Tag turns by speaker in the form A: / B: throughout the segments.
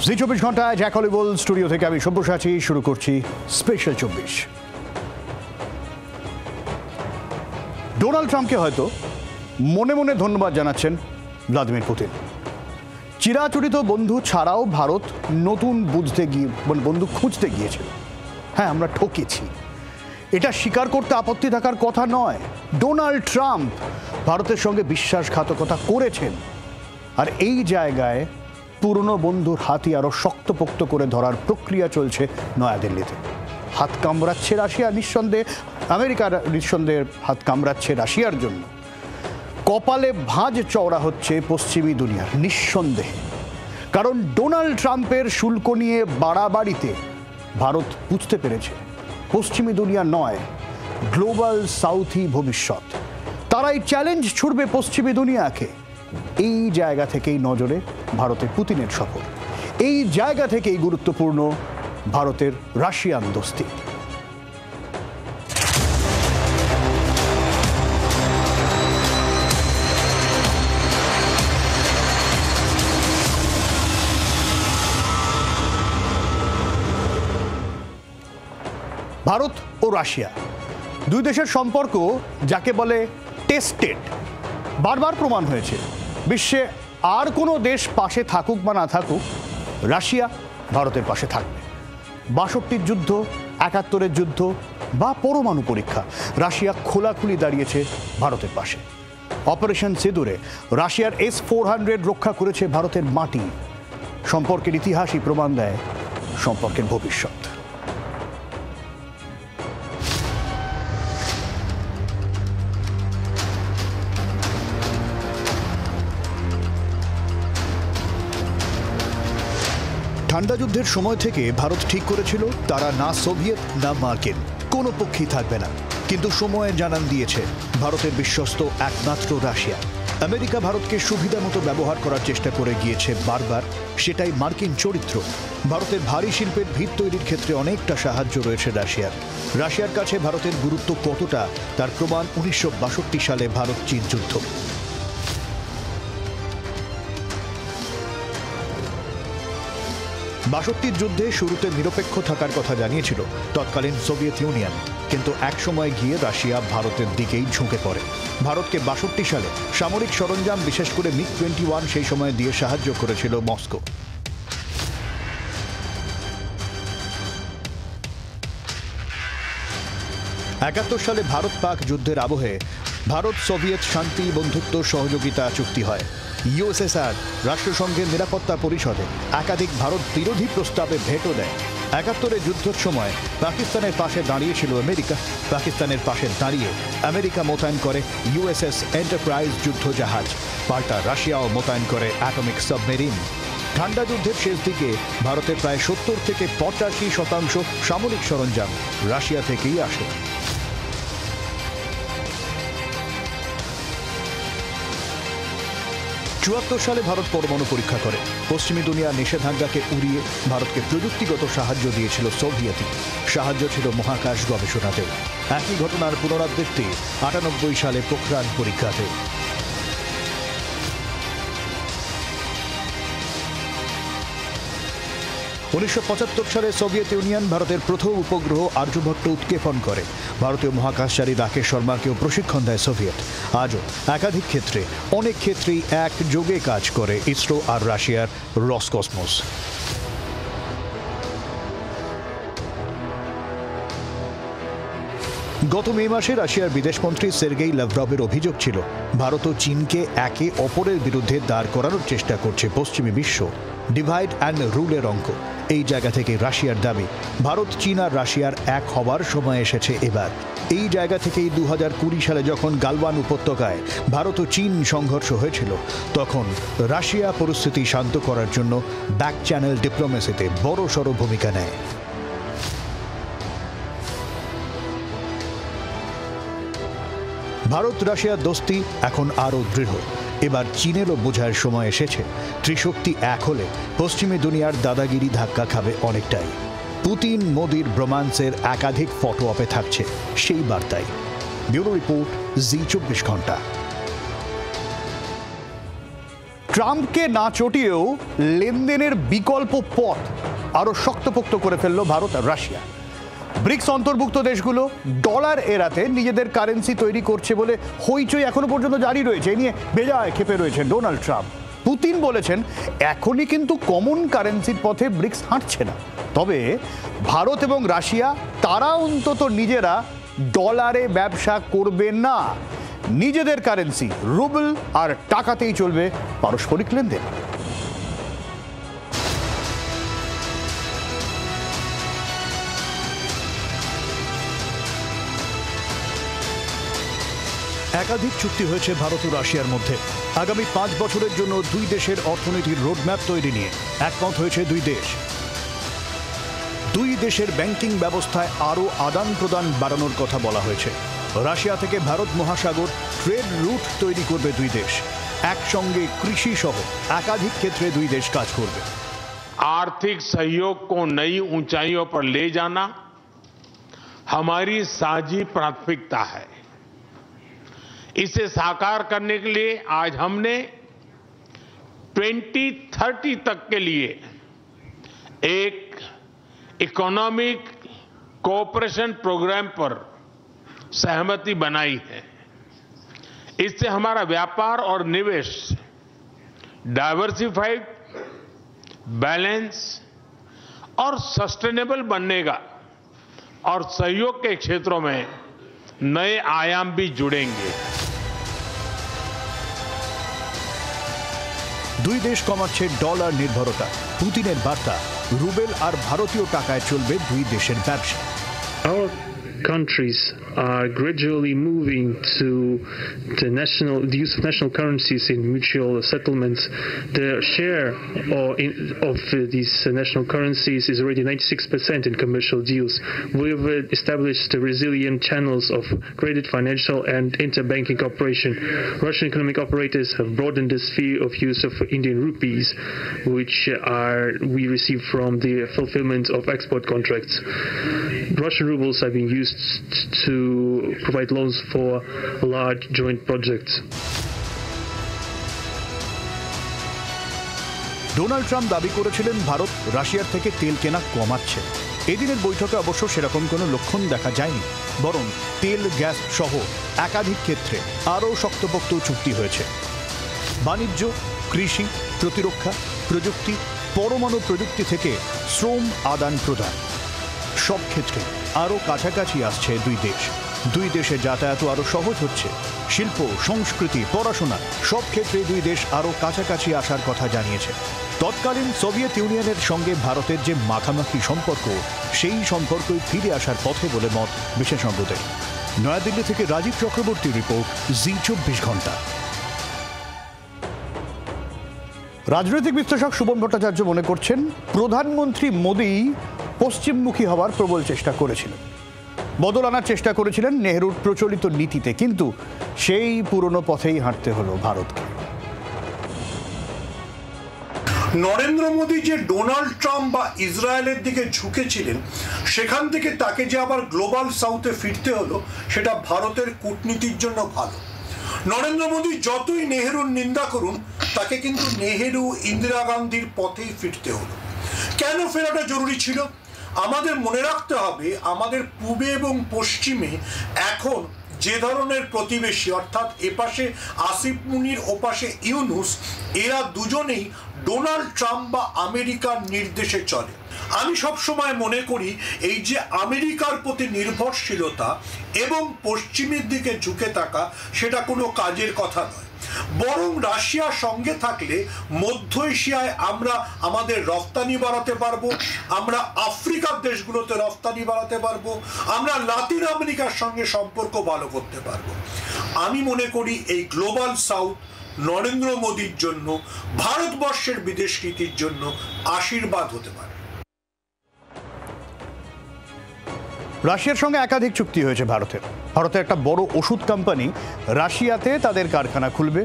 A: জি 24 ঘন্টায় Jack Hollywood studio থেকে আমি সব্যসাচী শুরু করছি স্পেশাল 24। ডোনাল্ড ট্রাম্পকে হয়তো মনে মনে ধন্যবাদ জানাচ্ছেন ভ্লাদিমির পুতিন। চিরাচরিত বন্ধু ছাড়াও ভারত নতুন বন্ধু খুঁজতে গিয়েছিল। হ্যাঁ, আমরা ঠকেছি, এটা স্বীকার করতে আপত্তি থাকার কথা নয়। ডোনাল্ড ট্রাম্প ভারতের সঙ্গে বিশ্বাসঘাতকতা করেছেন, আর এই জায়গায় পুরনো বন্ধুর হাতই আরও শক্তপোক্ত করে ধরার প্রক্রিয়া চলছে নয়াদিল্লিতে। হাত কামড়াচ্ছে রাশিয়া, নিঃসন্দেহে আমেরিকার নিঃসন্দেহে হাত কামড়াচ্ছে রাশিয়ার জন্য। কপালে ভাঁজ চওড়া হচ্ছে পশ্চিমী দুনিয়ার, নিঃসন্দেহে। কারণ ডোনাল্ড ট্রাম্পের শুল্ক নিয়ে বাড়াবাড়িতে ভারত বুঝতে পেরেছে পশ্চিমী দুনিয়া নয়, গ্লোবাল সাউথই ভবিষ্যৎ। তারাই চ্যালেঞ্জ ছুড়বে পশ্চিমী দুনিয়াকে। এই জায়গা থেকেই নজরে ভারতের পুতিনের সফর। এই জায়গা থেকেই গুরুত্বপূর্ণ ভারতের রাশিয়ান দোস্তি। ভারত ও রাশিয়া দুই দেশের সম্পর্ক যাকে বলে টেস্টেড, বারবার প্রমাণ হয়েছে। বিশ্বে আর কোনো দেশ পাশে থাকুক বা না থাকুক, রাশিয়া ভারতের পাশে থাকবে। ৬২ যুদ্ধ, ৭১ যুদ্ধ বা পরমাণু পরীক্ষা, রাশিয়া খোলাখুলি দাঁড়িয়েছে ভারতের পাশে। অপারেশন সিঁদুরে রাশিয়ার S-400 রক্ষা করেছে ভারতের মাটি। সম্পর্কের ইতিহাসই প্রমাণ দেয় সম্পর্কের ভবিষ্যৎ। ঠান্ডা যুদ্ধের সময় থেকে ভারত ঠিক করেছিল তারা না সোভিয়েত না মার্কিন, কোনো পক্ষই থাকবে না। কিন্তু সময়ের জানান দিয়েছে ভারতের বিশ্বস্ত একমাত্র রাশিয়া। আমেরিকা ভারতকে সুবিধা মতো ব্যবহার করার চেষ্টা করে গিয়েছে বারবার, সেটাই মার্কিন চরিত্র। ভারতের ভারী শিল্পের ভিত তৈরির ক্ষেত্রে অনেকটা সাহায্য রয়েছে রাশিয়ার। রাশিয়ার কাছে ভারতের গুরুত্ব কতটা তার প্রমাণ ১৯৬২ সালে ভারত চীন যুদ্ধ। ৬২ যুদ্ধে শুরুতে নিরপেক্ষ থাকার কথা জানিয়েছিল তৎকালীন সোভিয়েত ইউনিয়ন, কিন্তু একসময় গিয়ে রাশিয়া ভারতের দিকেই ঝুঁকে পড়ে। ভারতকে ৬২ সালে সামরিক সরঞ্জাম, বিশেষ করে MiG-21 সেই সময় দিয়ে সাহায্য করেছিল মস্কো। '৭১ সালে ভারত পাক যুদ্ধের আবহে ভারত সোভিয়েত শান্তি বন্ধুত্ব সহযোগিতা চুক্তি হয়। ইউএসএসআর রাষ্ট্রসংঘের নিরাপত্তা পরিষদে একাধিক ভারত বিরোধী প্রস্তাবে ভেটো দেয়। ৭১ যুদ্ধের সময় পাকিস্তানের পাশে দাঁড়িয়েছিল আমেরিকা। পাকিস্তানের পাশে দাঁড়িয়ে আমেরিকা মোতায়েন করে USS এন্টারপ্রাইজ যুদ্ধ জাহাজ, পাল্টা রাশিয়াও মোতায়েন করে অ্যাটমিক সাবমেরিন। ঠান্ডা যুদ্ধের শেষ দিকে ভারতের প্রায় ৭০ থেকে ৮৫% সামরিক সরঞ্জাম রাশিয়া থেকেই আসে। ৭৪ সালে ভারত পরমাণু পরীক্ষা করে। পশ্চিমী দুনিয়ার নিষেধাজ্ঞাকে উড়িয়ে ভারতকে প্রযুক্তিগত সাহায্য দিয়েছিল সোভিয়েত। সাহায্য ছিল মহাকাশ গবেষণাতেও। একই ঘটনার পুনরাবৃত্তি ৯৮ সালে পোখরান পরীক্ষাতে। ১৯৭৫ সালে সোভিয়েত ইউনিয়ন ভারতের প্রথম উপগ্রহ আর্যভট্ট উৎক্ষেপণ করে। ভারতীয় মহাকাশচারী রাকেশ শর্মাকেও প্রশিক্ষণ দেয় সোভিয়েত। আজও একাধিক ক্ষেত্রে, অনেক ক্ষেত্রেই একযোগে কাজ করে ইসরো আর রাশিয়ার রসকসমস। গত মে মাসে রাশিয়ার বিদেশমন্ত্রী সের্গেই লাভরভের অভিযোগ ছিল ভারত ও চীনকে একে অপরের বিরুদ্ধে দাঁড় করানোর চেষ্টা করছে পশ্চিমী বিশ্ব। ডিভাইড অ্যান্ড রুলের অঙ্ক। এই জায়গা থেকে রাশিয়ার দাবি ভারত, চীন আর রাশিয়ার এক হবার সময় এসেছে এবার। এই জায়গা থেকেই ২০২০ সালে যখন গালওয়ান উপত্যকায় ভারত ও চীন সংঘর্ষ হয়েছিল, তখন রাশিয়া পরিস্থিতি শান্ত করার জন্য ব্যাক চ্যানেল ডিপ্লোমেসিতে বড়সড় ভূমিকা নেয়। ভারত রাশিয়ার দোস্তি এখন আরও দৃঢ়। এবার চীনেরও বোঝার সময় এসেছে ত্রিশক্তি এক হলে পশ্চিমী দুনিয়ার দাদাগিরি ধাক্কা খাবে অনেকটাই। পুতিন মোদির ব্রোমান্সের একাধিক ফটো অপে থাকছে সেই বার্তাই। ব্যুরো রিপোর্ট, জি ২৪ ঘন্টা। ট্রাম্পকে না চটিয়েও লেনদেনের বিকল্প পথ আরো শক্তপোক্ত করে ফেলল ভারত আর রাশিয়া। ব্রিক্স অন্তর্ভুক্ত দেশগুলো ডলার এড়াতে নিজেদের কারেন্সি তৈরি করছে বলে হইচই এখনো পর্যন্ত জারি রয়েছে। এই নিয়ে বেজায় ক্ষেপে রয়েছেন ডোনাল্ড ট্রাম্প। পুতিন বলেছেন এখনই কিন্তু কমন কারেন্সির পথে ব্রিক্স হাঁটছে না, তবে ভারত এবং রাশিয়া তারা অন্তত নিজেরা ডলারে ব্যবসা করবে না, নিজেদের কারেন্সি রুবেল আর টাকাতেই চলবে পারস্পরিক লেনদেন। একাধিক চুক্তি হয়েছে ভারত ও রাশিয়ার মধ্যে। আগামী 5 বছরের জন্য দুই দেশের অর্থনীতির রোডম্যাপ তৈরি নিয়ে একমত হয়েছে দুই দেশ। দুই দেশের ব্যাংকিং ব্যবস্থায় আরও আদান প্রদান বাড়ানোর কথা বলা হয়েছে। রাশিয়া থেকে ভারত মহাসাগর ট্রেড রুট তৈরি করবে দুই দেশ। একসঙ্গে কৃষি সহ একাধিক ক্ষেত্রে দুই দেশ কাজ করবে।
B: आर्थिक सहयोग को नई ऊंचाइयों पर ले जाना हमारी साझी प्राथमिकता है। इसे साकार करने के लिए आज हमने 2030 तक के लिए एक इकोनॉमिक कोऑपरेशन प्रोग्राम पर सहमति बनाई है। इससे हमारा व्यापार और निवेश डाइवर्सिफाइड, बैलेंस और सस्टेनेबल बनेगा और सहयोग के क्षेत्रों में नए आयाम भी जुड़ेंगे।
A: দুই দেশ কমাচ্ছে ডলার নির্ভরতা। পুতিনের বার্তা, রুবেল আর ভারতীয় টাকায় চলবে দুই দেশের ব্যবসা।
C: Our countries are gradually moving to the use of national currencies in mutual settlements. The share of these national currencies is already 96% in commercial deals. We've established resilient channels of credit, financial and interbanking cooperation. Russian economic operators have broadened the sphere of use of Indian rupees, which we receive from the fulfillment of export contracts. Russian rubles are being used to provide loans for large joint projects.
A: Donald Trump দাবি করেছিলেন ভারত রাশিয়ার থেকে তেল কেনা কমাচ্ছে। এদিনের বৈঠকে অবশ্য সেরকম কোনো লক্ষণ দেখা যায়নি, বরং তেল গ্যাস সহ একাধিক ক্ষেত্রে আরও শক্তপোক্ত চুক্তি হয়েছে। বাণিজ্য, কৃষি, প্রতিরক্ষা, প্রযুক্তি, পরমাণু প্রযুক্তি থেকে শ্রম আদান প্রদান সব ক্ষেত্রে আরও কাছাকাছি আসছে দুই দেশ। দুই দেশে যাতায়াত আরও সহজ হচ্ছে। শিল্প, সংস্কৃতি, পড়াশোনা সব ক্ষেত্রে দুই দেশ আরও কাছাকাছি আসার কথা জানিয়েছে। তৎকালীন সোভিয়েত ইউনিয়নের সঙ্গে ভারতের যে মাখামাখি সম্পর্ক, সেই সম্পর্কই ফিরে আসার পথে বলে মত বিশেষজ্ঞদের। নয়াদিল্লি থেকে রাজীব চক্রবর্তীর রিপোর্ট, জি24 ঘন্টা। রাজনৈতিক বিশ্লেষক শুভম ভট্টাচার্য মনে করছেন প্রধানমন্ত্রী মোদী পশ্চিমমুখী হওয়ার প্রবল চেষ্টা করেছিলেন, বদল আনার চেষ্টা করেছিলেন নেহরুর প্রচলিত নীতিতে, কিন্তু সেই পুরনো পথেই হাঁটতে হলো ভারতকে।
D: নরেন্দ্র মোদী যে ডোনাল্ড ট্রাম্প বা ইসরায়েলের দিকে ঝুঁকেছিলেন, সেখান থেকে তাকে যে আবার গ্লোবাল সাউথে ফিরতে হলো, সেটা ভারতের কূটনীতির জন্য ভালো। নরেন্দ্র মোদী যতই নেহরুর নিন্দা করুন, তাকে কিন্তু নেহরু, ইন্দিরা গান্ধীর পথেই ফিরতে হলো। কেন ফেরাটা জরুরি ছিল? আমাদের মনে রাখতে হবে, আমাদের পূবে এবং পশ্চিমে এখন যে ধরনের প্রতিবেশী, অর্থাৎ এপাশে আসিফ মুনির, ওপাশে ইউনুস, এরা দুজনেই ডোনাল্ড ট্রাম্প বা আমেরিকার নির্দেশে চলে। আমি সবসময় মনে করি এই যে আমেরিকার প্রতি নির্ভরশীলতা এবং পশ্চিমের দিকে ঝুঁকে থাকা, সেটা কোনো কাজের কথা নয়। বরং রাশিয়ার সঙ্গে থাকলে মধ্য এশিয়ায় আমরা আমাদের রফতানি বাড়াতে পারবো, আমরা আফ্রিকার দেশগুলোতে রফতানি বাড়াতে পারবো, আমরা লাতিন আমেরিকার সঙ্গে সম্পর্ক ভালো করতে পারবো। আমি মনে করি এই গ্লোবাল সাউথ নরেন্দ্র মোদীর জন্য, ভারতবর্ষের বিদেশ নীতির জন্য আশীর্বাদ হতে পারে।
A: রাশিয়ার সঙ্গে একাধিক চুক্তি হয়েছে ভারতের একটা বড় ওষুধ কোম্পানি রাশিয়াতে তাদের কারখানা খুলবে।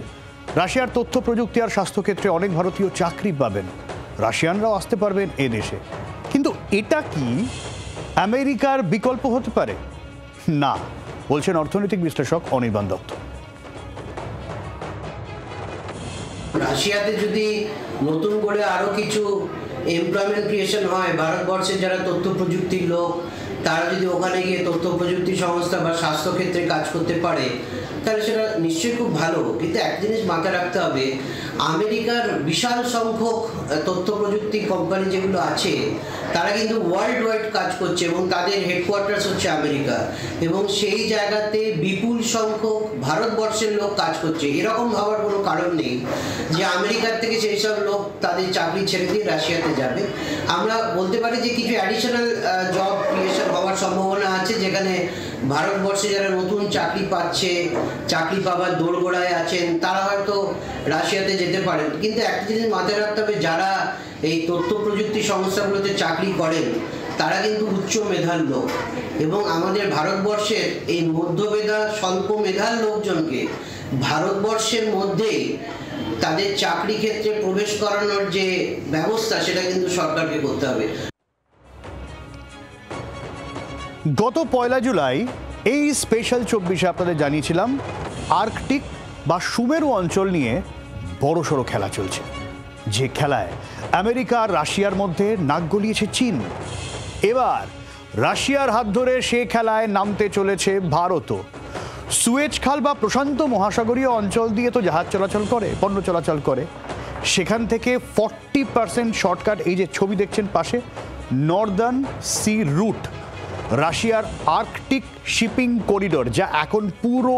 A: রাশিয়ার তথ্য প্রযুক্তি আর স্বাস্থ্যক্ষেত্রে অনেক ভারতীয় চাকরি পাবেন। রাশিয়ানরাও আসতে পারবেন এ দেশে। কিন্তু এটা কি আমেরিকার বিকল্প হতে পারে? না, বলছেন অর্থনৈতিক বিশ্লেষক অনির্বাণ দত্ত।
E: রাশিয়াতে যদি নতুন করে আরও কিছু এমপ্লয়মেন্ট ক্রিয়েশন হয়, ভারতবর্ষের যারা তথ্য প্রযুক্তির লোক তারা যদি ওখানে গিয়ে তথ্য প্রযুক্তি সংস্থা বা স্বাস্থ্যক্ষেত্রে কাজ করতে পারে তাহলে সেটা নিশ্চয়ই খুব ভালো। কিন্তু এক জিনিস মাথায় রাখতে হবে, আমেরিকার বিশাল সংখ্যক তথ্য প্রযুক্তি কোম্পানি যেগুলো আছে তারা কিন্তু ওয়ার্ল্ড ওয়াইড কাজ করছে এবং তাদের হেডকোয়ার্টার্স হচ্ছে আমেরিকা, এবং সেই জায়গাতে বিপুল সংখ্যক ভারতবর্ষের লোক কাজ করছে। এরকম ভাবার কোনো কারণ নেই যে আমেরিকার থেকে সেই সব লোক তাদের চাকরি ছেড়ে দিয়ে রাশিয়াতে যাবে। আমরা বলতে পারি যে কিছু অ্যাডিশনাল জব ক্রিয়েশন হওয়ার সম্ভাবনা আছে, যেখানে ভারতবর্ষে যারা নতুন চাকরি পাচ্ছে, চাকরি পাবার দোরগোড়ায় আছেন, তারা হয়তো রাশিয়াতে যেতে পারেন। কিন্তু একটা জিনিস মাথায় রাখতে হবে, যারা এই তথ্য প্রযুক্তি সংস্থাগুলোতে চাকরি করেন তারা কিন্তু উচ্চ মেধার লোক, এবং আমাদের ভারতবর্ষের এই মধ্যমেধা স্বল্প মেধার লোকজনকে ভারতবর্ষের মধ্যে তাদের চাকরি ক্ষেত্রে প্রবেশ করানোর যে ব্যবস্থা সেটা কিন্তু সরকারকে করতে হবে।
A: গত 1 জুলাই এই স্পেশাল 24-এ আপনাদের জানিয়েছিলাম আর্কটিক বা সুমেরু অঞ্চল নিয়ে বড়সড় খেলা চলছে, যে খেলায় আমেরিকা আর রাশিয়ার মধ্যে নাক গলিয়েছে চীন। এবার রাশিয়ার হাত ধরে সে খেলায় নামতে চলেছে ভারতও। সুয়েজ খাল বা প্রশান্ত মহাসাগরীয় অঞ্চল দিয়ে তো জাহাজ চলাচল করে, পণ্য চলাচল করে, সেখান থেকে 40% শর্টকাট, এই যে ছবি দেখছেন পাশে, নর্দার্ন সি রুট, রাশিয়ার আর্কটিক শিপিং করিডোর, যা এখন পুরো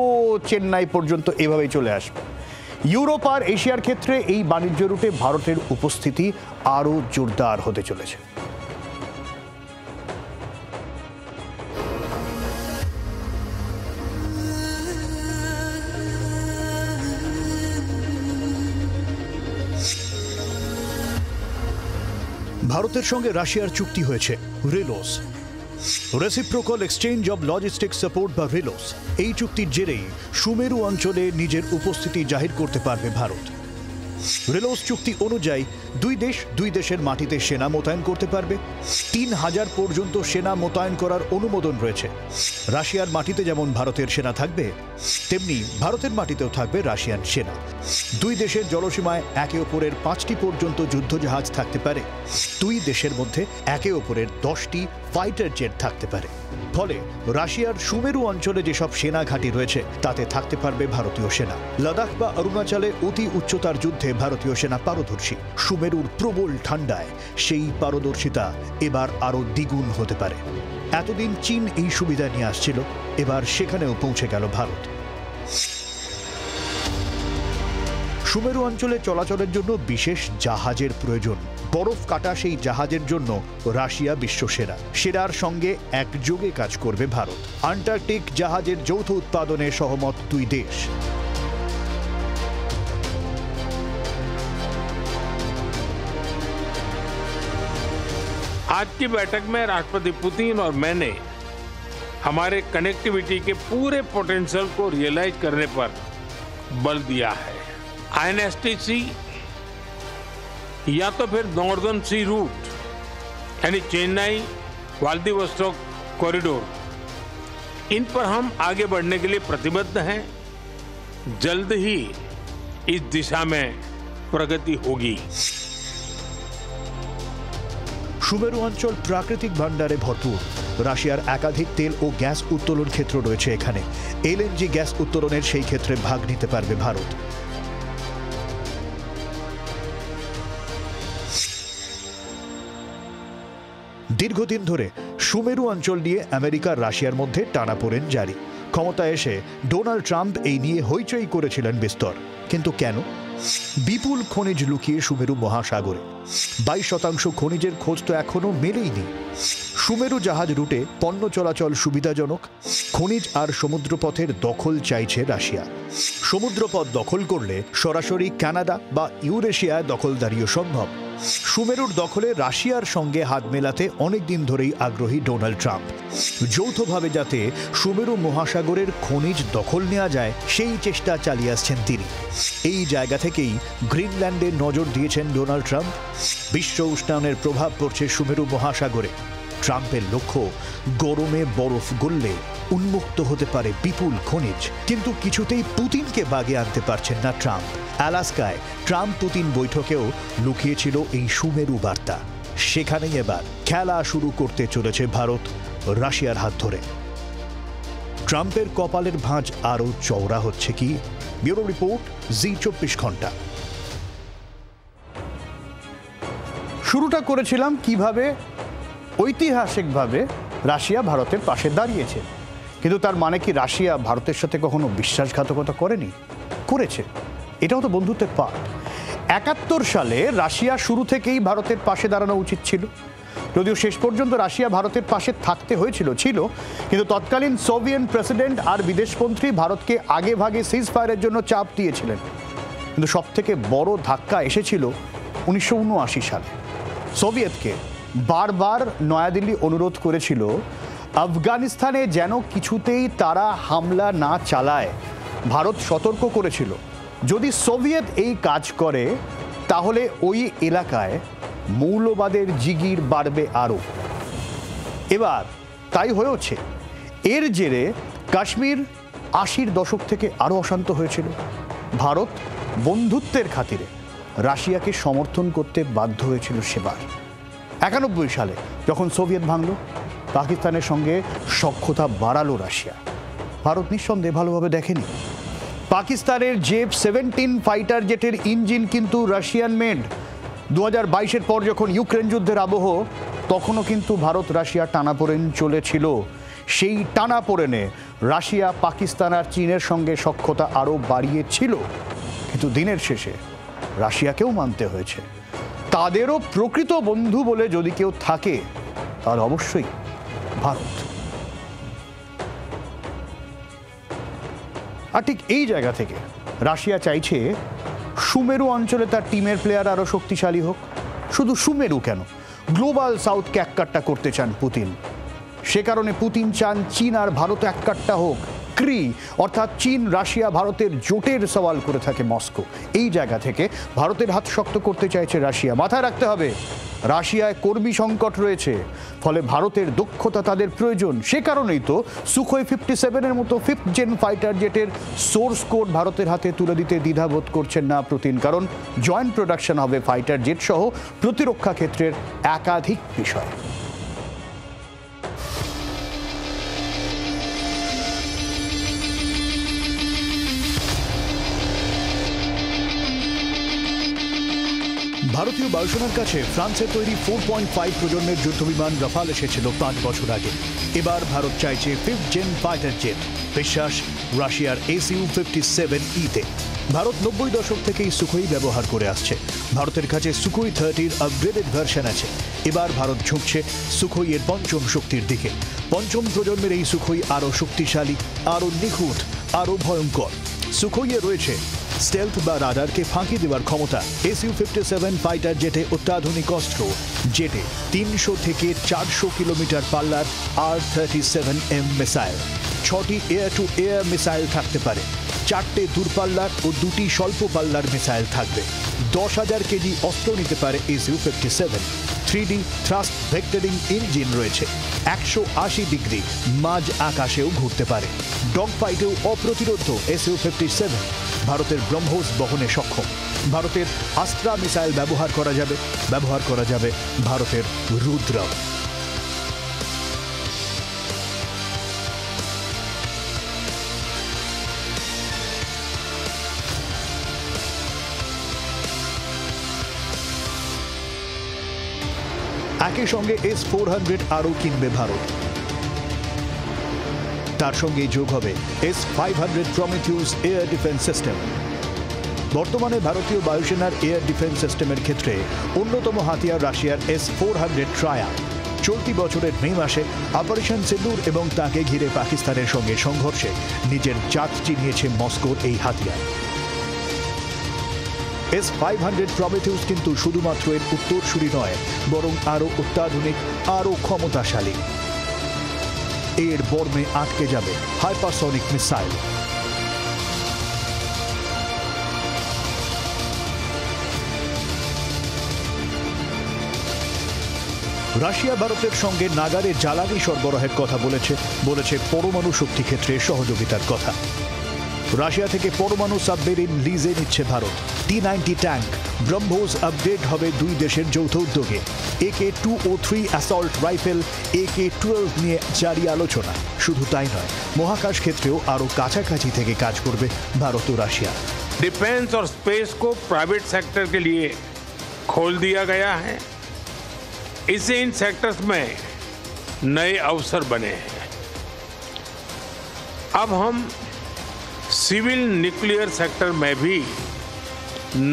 A: চেন্নাই পর্যন্ত এভাবেই চলে আসবে। ইউরোপ আর এশিয়ার ক্ষেত্রে এই বাণিজ্য রুটে ভারতের উপস্থিতি আরও জোরদার হতে চলেছে। ভারতের সঙ্গে রাশিয়ার চুক্তি হয়েছে RELOS, reciprocal exchange of logistic support বা রেলোস। এই চুক্তির জেরেই সুমেরু অঞ্চলে নিজের উপস্থিতি জাহির করতে পারবে ভারত। রেলোস চুক্তি অনুযায়ী দুই দেশের মাটিতে সেনা মোতায়েন করতে পারবে। 3000 পর্যন্ত সেনা মোতায়েন করার অনুমোদন রয়েছে। রাশিয়ার মাটিতে যেমন ভারতের সেনা থাকবে, তেমনি ভারতের মাটিতেও থাকবে রাশিয়ান সেনা। দুই দেশের জলসীমায় একে অপরের 5টি পর্যন্ত যুদ্ধজাহাজ থাকতে পারে। দুই দেশের মধ্যে একে অপরের 10টি ফাইটার জেট থাকতে পারে। ফলে রাশিয়ার সুমেরু অঞ্চলে যেসব সেনা ঘাঁটি রয়েছে তাতে থাকতে পারবে ভারতীয় সেনা। লাদাখ বা অরুণাচলে অতি উচ্চতার যুদ্ধে ভারতীয় সেনা পারদর্শী। সুমেরুর প্রবল ঠান্ডায় সেই পারদর্শিতা এবার আরও দ্বিগুণ হতে পারে। এতদিন চীন এই সুবিধা নিয়ে আসছিল, এবার সেখানেও পৌঁছে গেল ভারত। সুমেরু অঞ্চলে চলাচলের জন্য বিশেষ জাহাজের প্রয়োজন। বরফ কাটা সেই জাহাজের জন্য রাশিয়া বিশ্বসেরা, সেরার সঙ্গে একযোগে কাজ করবে ভারত। আন্টার্কটিক জাহাজের যৌথ উৎপাদনে সহমত দুই দেশ।
B: आज की बैठक में राष्ट्रपति पुतिन और मैंने हमारे कनेक्टिविटी के पूरे पोटेंशियल को रियलाइज करने पर बल दिया है। आईएनएसटीसी या तो फिर नॉर्दर्न सी रूट यानी चेन्नई व्लादिवोस्टोक कॉरिडोर, इन पर हम आगे बढ़ने के लिए प्रतिबद्ध हैं। जल्द ही इस दिशा में प्रगति होगी।
A: সুমেরু অঞ্চল প্রাকৃতিক ভাণ্ডারে ভরপুর। রাশিয়ার একাধিক তেল ও গ্যাস উত্তোলন ক্ষেত্র রয়েছে এখানে। এলএনজি গ্যাস উত্তোলনের সেই ক্ষেত্রে ভাগ নিতে পারবে ভারত। দীর্ঘদিন ধরে সুমেরু অঞ্চল নিয়ে আমেরিকা রাশিয়ার মধ্যে টানাপোড়েন জারি। ক্ষমতায় এসে ডোনাল্ড ট্রাম্প এই নিয়ে হইচই করেছিলেন বিস্তর। কিন্তু কেন? বিপুল খনিজ লুকিয়ে সুমেরু মহাসাগরে। 22% খনিজের খোঁজ তো এখনো মেলেইনি। সুমেরু জাহাজ রুটে পণ্য চলাচল সুবিধাজনক। খনিজ আর সমুদ্রপথের দখল চাইছে রাশিয়া। সমুদ্রপথ দখল করলে সরাসরি কানাডা বা ইউরেশিয়ায় দখলদারিও সম্ভব। সুমেরুর দখলে রাশিয়ার সঙ্গে হাত মেলাতে অনেকদিন ধরেই আগ্রহী ডোনাল্ড ট্রাম্প। যৌথভাবে যাতে সুমেরু মহাসাগরের খনিজ দখল নেওয়া যায় সেই চেষ্টা চালিয়ে আসছেন তিনি। এই জায়গা থেকেই গ্রিনল্যান্ডে নজর দিয়েছেন ডোনাল্ড ট্রাম্প। বিশ্ব উষ্ণায়নের প্রভাব পড়ছে সুমেরু মহাসাগরে।
F: ট্রাম্পের লক্ষ্য গরমে বরফ গললে উন্মুক্ত হতে পারে বিপুল খনিজ, কিন্তু কিছুতেই পুতিনকে বাগে আনতে পারছেন না ট্রাম্প। আলাস্কায় ট্রাম্প পুতিন বৈঠকেও লুকিয়েছিল এই সুমেরু বার্তা। সেখানেই এবার খেলা শুরু করতে চলেছে ভারত রাশিয়ার হাত ধরে। ট্রাম্পের কপালের ভাঁজ আরও চওড়া হচ্ছে কি? ব্যুরো রিপোর্ট, জি24 ঘন্টা।
A: শুরুটা করেছিলাম কিভাবে ঐতিহাসিকভাবে রাশিয়া ভারতের পাশে দাঁড়িয়েছে, কিন্তু তার মানে কি রাশিয়া ভারতের সাথে কখনো বিশ্বাসঘাতকতা করেনি? করেছে। এটাও তো বন্ধুত্বের পাঠ। 71 সালে রাশিয়া শুরু থেকেই ভারতের পাশে দাঁড়ানো উচিত ছিল, যদিও শেষ পর্যন্ত রাশিয়া ভারতের পাশে থাকতে হয়েছিল কিন্তু তৎকালীন সোভিয়েত প্রেসিডেন্ট আর বিদেশমন্ত্রী ভারতকে আগে ভাগে সিজ ফায়ারের জন্য চাপ দিয়েছিলেন। কিন্তু সব থেকে বড় ধাক্কা এসেছিল 1979 সালে। সোভিয়েতকে বারবার নয়াদিল্লি অনুরোধ করেছিল আফগানিস্তানে যেন কিছুতেই তারা হামলা না চালায়। ভারত সতর্ক করেছিল যদি সোভিয়েত এই কাজ করে তাহলে ওই এলাকায় মৌলবাদের জিগির বাড়বে আরও। এবার তাই হয়েছে। এর জেরে কাশ্মীর 80-র দশক থেকে আরও অশান্ত হয়েছিল। ভারত বন্ধুত্বের খাতিরে রাশিয়াকে সমর্থন করতে বাধ্য হয়েছিল সেবার। 91 সালে যখন সোভিয়েত ভাঙল, পাকিস্তানের সঙ্গে সখ্যতা বাড়ালো রাশিয়া। ভারত নিঃসন্দেহে ভালোভাবে দেখেনি। পাকিস্তানের জেফ-17 ফাইটার জেটের ইঞ্জিন কিন্তু রাশিয়ান মেড। 2022-এর পর যখন ইউক্রেন যুদ্ধের আবহ, তখনও কিন্তু ভারত রাশিয়া টানাপোড়েন চলেছিল। সেই টানাপোড়েনে রাশিয়া, পাকিস্তান আর চীনের সঙ্গে সখ্যতা আরও বাড়িয়েছিল। কিন্তু দিনের শেষে রাশিয়াকেও মানতে হয়েছে তাদেরও প্রকৃত বন্ধু বলে যদি কেউ থাকে তাহলে অবশ্যই ভারত। আর ঠিক এই জায়গা থেকে রাশিয়া চাইছে সুমেরু অঞ্চলে তার টিমের প্লেয়ার আরও শক্তিশালী হোক। শুধু সুমেরু কেন, গ্লোবাল সাউথকে এককাট্টা করতে চান পুতিন। সে কারণে পুতিন চান চীন আর ভারত এককাট্টা হোক। ক্রি অর্থাৎ চীন, রাশিয়া, ভারতের জোটের সওয়াল করে থাকে মস্কো। এই জায়গা থেকে ভারতের হাত শক্ত করতে চাইছে রাশিয়া। মাথায় রাখতে হবে রাশিয়ায় কর্মী সংকট রয়েছে, ফলে ভারতের দক্ষতা তাদের প্রয়োজন। সে কারণেই তো সুখোই 57-এর মতো 5th জেন ফাইটার জেটের সোর্স কোড ভারতের হাতে তুলে দিতে দ্বিধাবোধ করছেন না পুতিন। কারণ জয়েন্ট প্রোডাকশন হবে ফাইটার জেট সহ প্রতিরক্ষা ক্ষেত্রের একাধিক বিষয়।
F: ভারতীয় বায়ুসেনার কাছে ফ্রান্সের তৈরি 4.5 প্রজন্মের যুদ্ধবিমান রাফাল এসেছিল 5 বছর আগে। এবার ভারত চাইছে 5th জেন ফাইটার জেট, বিশ্বাস রাশিয়ার Su-57E-তে। ভারত 90 দশক থেকেই সুখোই ব্যবহার করে আসছে। ভারতের কাছে সুখোই 30-র আপগ্রেডেড ভার্সন আছে। এবার ভারত ঝুঁকছে সুখোইয়ের পঞ্চম শক্তির দিকে। পঞ্চম প্রজন্মের এই সুখোই আরও শক্তিশালী, আরও নিখুঁত, আরও ভয়ঙ্কর। সুখোইয়ে রয়েছে স্টেলথ বা রাডারকে ফাঁকি দেওয়ার ক্ষমতা। Su-57 ফাইটার জেটে অত্যাধুনিক অস্ত্র। জেটে 300 থেকে 400 কিলোমিটার পাল্লার R-37M মিসাইল, 6টি এয়ার টু এয়ার মিসাইল থাকতে পারে, 4টে দূরপাল্লার ও 2টি স্বল্প পাল্লার মিসাইল থাকবে। 10,000 কেজি অস্ত্র নিতে পারে Su-57। 3D thrust vectoring engine রয়েছে। 180 ডিগ্রি মাঝ আকাশেও ঘুরতে পারে। ডগ ফাইটেও অপ্রতিরোধ Su-57। ভারতের ব্রহ্মোস বহনে সক্ষম। ভারতের আস্ত্রা মিসাইল ব্যবহার করা যাবে ভারতের রুদ্র। একই সঙ্গে S-400 আরও কিনবে ভারত। তার সঙ্গে যোগ হবে S-500 Prometheus air defence system. বর্তমানে ভারতীয় বায়ুসেনার এয়ার ডিফেন্স সিস্টেমের ক্ষেত্রে অন্যতম হাতিয়ার রাশিয়ার S-400 ট্রায়াম্প। চলতি বছরের মে মাসে অপারেশন সিন্দুর এবং তাকে ঘিরে পাকিস্তানের সঙ্গে সংঘর্ষে নিজের জাত চিনিয়েছে মস্কোর এই হাতিয়ার। S-500 প্রমিথিউস কিন্তু শুধুমাত্র এর উত্তরসূরি নয়, বরং আরও অত্যাধুনিক, আরও ক্ষমতাশালী। এর বর্মে আটকে যাবে হাইপারসনিক মিসাইল। রাশিয়া ভারতের সঙ্গে নাগারে জ্বালানি সরবরাহের কথা বলেছে পরমাণু শক্তি ক্ষেত্রে সহযোগিতার কথা। রাশিয়া থেকে পরমাণু সাবমেরিন লিজে নিচ্ছে Bharat. T-90 tank, BrahMos upgrade হবে দুই দেশের যৌথ উদ্যোগে। AK-203 অ্যাসল্ট রাইফেল, AK-12 নিয়ে জারি আলোচনা। শুধু তাই নয়, মহাকাশ ক্ষেত্রেও আরও কাছাকাছি থেকে কাজ করবে ভারত ও রাশিয়া।
B: डिफेंस और स्पेस को प्राइवेट सेक्टर के लिए खोल दिया गया है। इससे इन सेक्टर्स में नए अवसर बने हैं। अब हम सिविल न्यूक्लियर सेक्टर में भी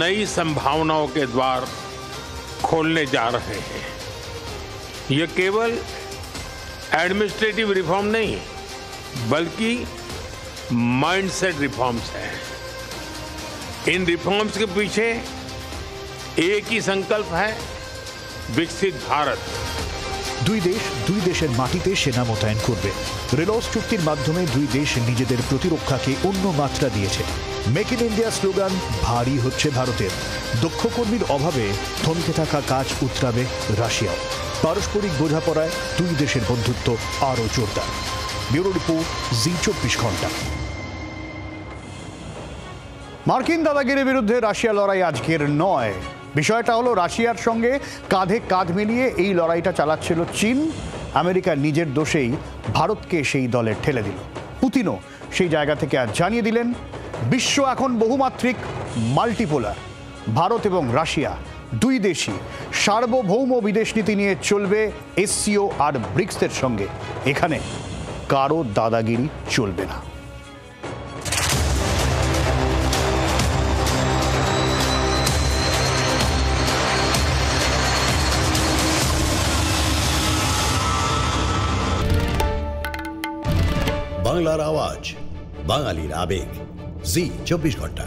B: नई संभावनाओं के द्वार खोलने जा रहे हैं। ये केवल एडमिनिस्ट्रेटिव रिफॉर्म नहीं, बल्कि माइंडसेट रिफॉर्म्स हैं। इन रिफॉर्म्स के पीछे एक ही संकल्प है, विकसित भारत।
F: দুই দেশের মাটিতে সেনা মোতায়েন করবে। রেলস চুক্তির মাধ্যমে দুই দেশ নিজেদের প্রতিরক্ষাকে অন্য মাত্রা দিয়েছে। মেক ইন ইন্ডিয়া স্লোগান ভারী হচ্ছে ভারতের। দক্ষ কর্মীর অভাবে থমকে থাকা কাজ উতরাবে রাশিয়াও। পারস্পরিক বোঝাপড়ায় দুই দেশের বন্ধুত্ব আরও জোরদার। ব্যুরো রিপোর্ট, জি 24 ঘন্টা।
A: মার্কিন দাদাগিরির বিরুদ্ধে রাশিয়া লড়াই আজকের নয়। বিষয়টা হলো রাশিয়ার সঙ্গে কাঁধে কাঁধ মিলিয়ে এই লড়াইটা চালাচ্ছিল চীন। আমেরিকা নিজের দোষেই ভারতকে সেই দলে ঠেলে দিল। পুতিনও সেই জায়গা থেকে আজ জানিয়ে দিলেন, বিশ্ব এখন বহুমাত্রিক, মাল্টিপোলার। ভারত এবং রাশিয়া দুই দেশই সার্বভৌম বিদেশ নীতি নিয়ে চলবে এসসিও আর ব্রিক্সের সঙ্গে। এখানে কারো দাদাগিরি চলবে না।
G: বাংলার আওয়াজ, বাঙালির আবেগ, জি 24 ঘন্টা।